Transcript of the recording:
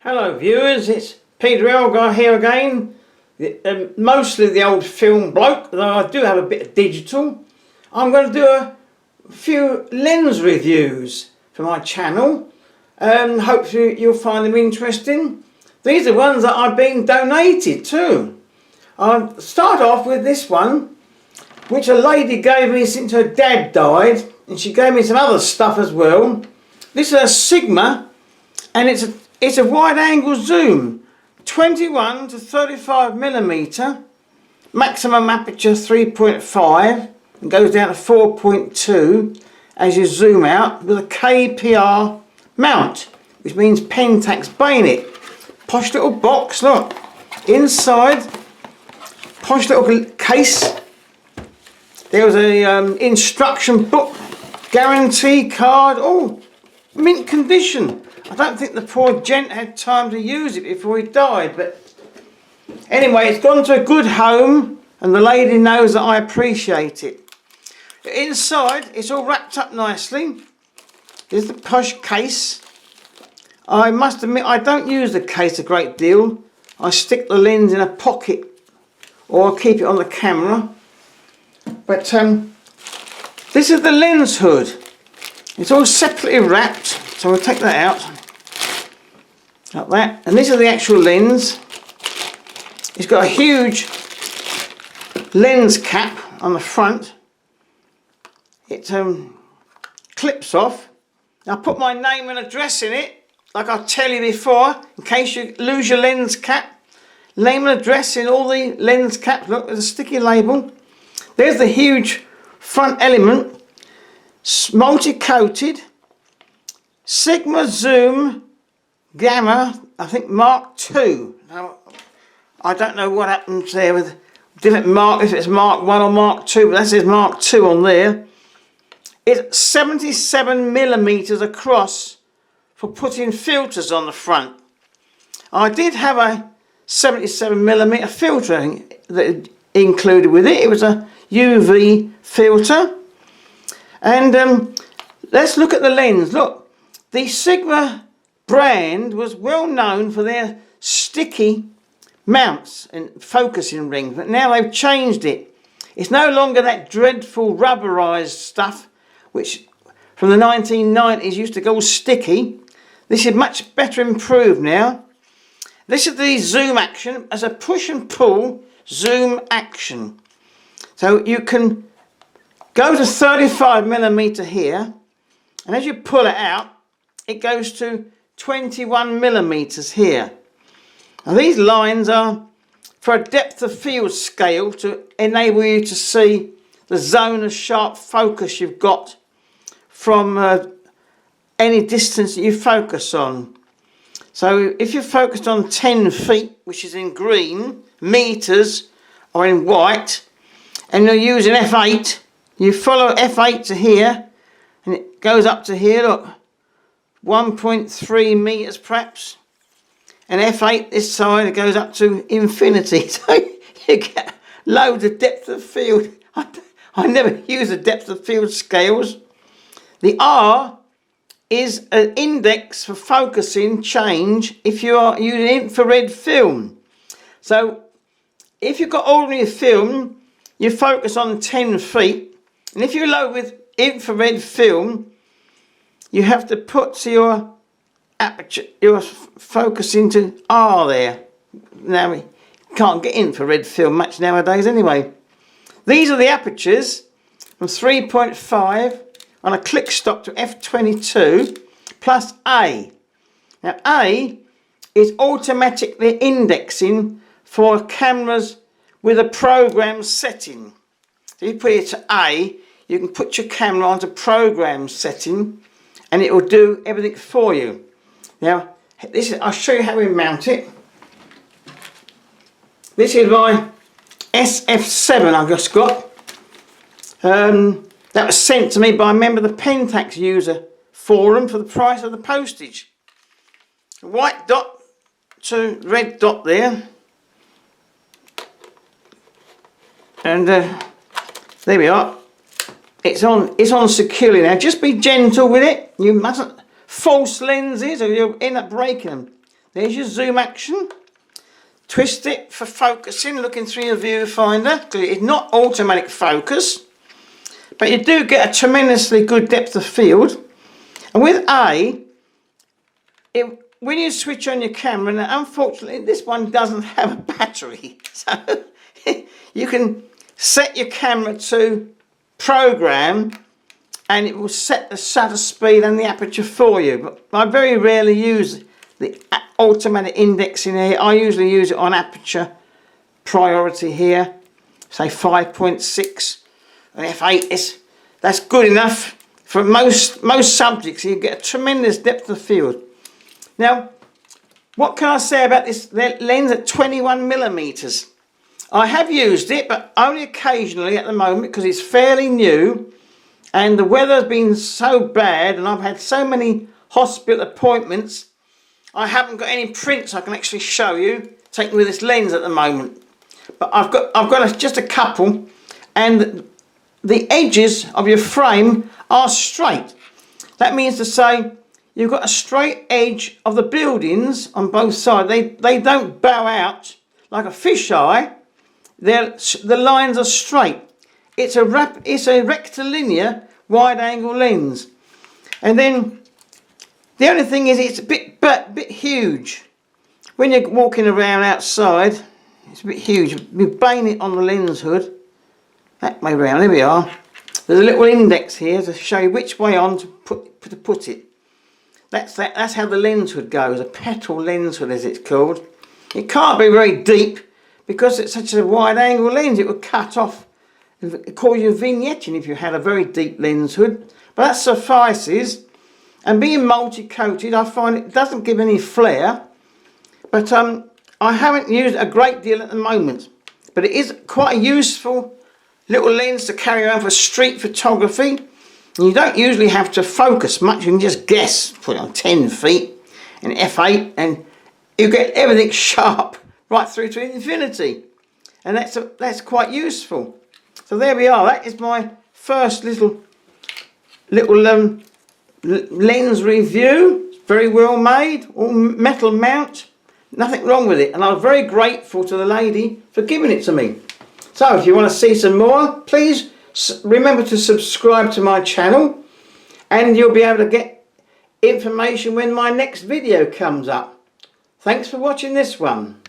Hello viewers, it's Peter Elgar here again. Mostly the old film bloke, though I do have a bit of digital. I'm going to do a few lens reviews for my channel. Hopefully you'll find them interesting. These are ones that I've been donated to. I'll start off with this one, which a lady gave me since her dad died, and she gave me some other stuff as well. This is a Sigma, and it's a wide angle zoom, 21 to 35 millimeter, maximum aperture 3.5, and goes down to 4.2 as you zoom out, with a KPR mount, which means PENTAX Bayonet. Posh little box, look, inside, posh little case. There was a instruction book, guarantee card, all mint condition. I don't think the poor gent had time to use it before he died, but anyway, it's gone to a good home and the lady knows that I appreciate it. Inside, it's all wrapped up nicely. Here's the posh case. I must admit, I don't use the case a great deal. I stick the lens in a pocket or keep it on the camera. But this is the lens hood. It's all separately wrapped, so we'll take that out. Like that. And this is the actual lens. It's got a huge lens cap on the front. It clips off. I put my name and address in it, like I tell you before, in case you lose your lens cap. Name and address in all the lens caps. Look, there's a sticky label. There's the huge front element, multi-coated, Sigma Zoom Gamma, I think Mark II. Now, I don't know what happens there with different mark, if it's Mark 1 or Mark II, but that says Mark II on there. It's 77 millimeters across for putting filters on the front. I did have a 77 millimeter filter that included with it. It was a UV filter. And let's look at the lens. Look, the Sigma brand was well known for their sticky mounts and focusing rings, but now they've changed it. It's no longer that dreadful rubberized stuff which from the 1990s used to go sticky. This is much better improved now. This is the zoom action as a push and pull zoom action. So you can go to 35 millimeter here, and as you pull it out, it goes to 21 millimeters here. Now these lines are for a depth of field scale to enable you to see the zone of sharp focus you've got from any distance that you focus on. So if you're focused on 10 feet, which is in green, meters are in white, and you're using f8, you follow f8 to here, and it goes up to here, look, 1.3 meters perhaps, and f8 this side, it goes up to infinity. So you get loads of depth of field. I never use the depth of field scales. The R is an index for focusing change if you are using infrared film. So if you've got ordinary film, you focus on 10 feet, and if you load with infrared film, you have to put your aperture, your focus into R there. Now we can't get infrared film much nowadays anyway. These are the apertures from 3.5 on a click stop to f22 plus A. Now A is automatically indexing for cameras with a program setting. So you put it to A, you can put your camera onto program setting and it will do everything for you. Now I'll show you how we mount it. This is my SF7 I've just got. That was sent to me by a member of the PENTAX user forum for the price of the postage. A white dot to red dot there. And there we are. It's on securely now. Just be gentle with it. You mustn't false lenses or you'll end up breaking them. There's your zoom action. Twist it for focusing, looking through your viewfinder. It's not automatic focus, but you do get a tremendously good depth of field. And with A, when you switch on your camera, now unfortunately this one doesn't have a battery, so you can set your camera to program and it will set the shutter speed and the aperture for you. But I very rarely use the automatic indexing here. I usually use it on aperture priority here, say 5.6 and f8. That's good enough for most subjects. You get a tremendous depth of field. Now, what can I say about this lens at 21mm? I have used it, but only occasionally at the moment because it's fairly new and the weather's been so bad and I've had so many hospital appointments. I haven't got any prints I can actually show you taken with this lens at the moment. But I've got just a couple, and the edges of your frame are straight. That means to say you've got a straight edge of the buildings on both sides. They don't bow out like a fisheye. The lines are straight. It's a rectilinear wide angle lens. And then the only thing is it's a bit huge. When you're walking around outside, it's a bit huge. You bang it on the lens hood. That way round, there we are. There's a little index here to show you which way on to put it. That's how the lens hood goes, a petal lens hood as it's called. It can't be very deep because it's such a wide angle lens. It would cut off, it cause you vignetting if you had a very deep lens hood. But that suffices. And being multi-coated, I find it doesn't give any flare. But I haven't used it a great deal at the moment. But it is quite a useful little lens to carry around for street photography. And you don't usually have to focus much. You can just guess, put it on 10 feet and f8 and you get everything sharp right through to infinity. And that's quite useful. So there we are. That is my first little lens review. Very well made, all metal mount, nothing wrong with it, and I'm very grateful to the lady for giving it to me. So if you want to see some more, please remember to subscribe to my channel and you'll be able to get information when my next video comes up. Thanks for watching this one.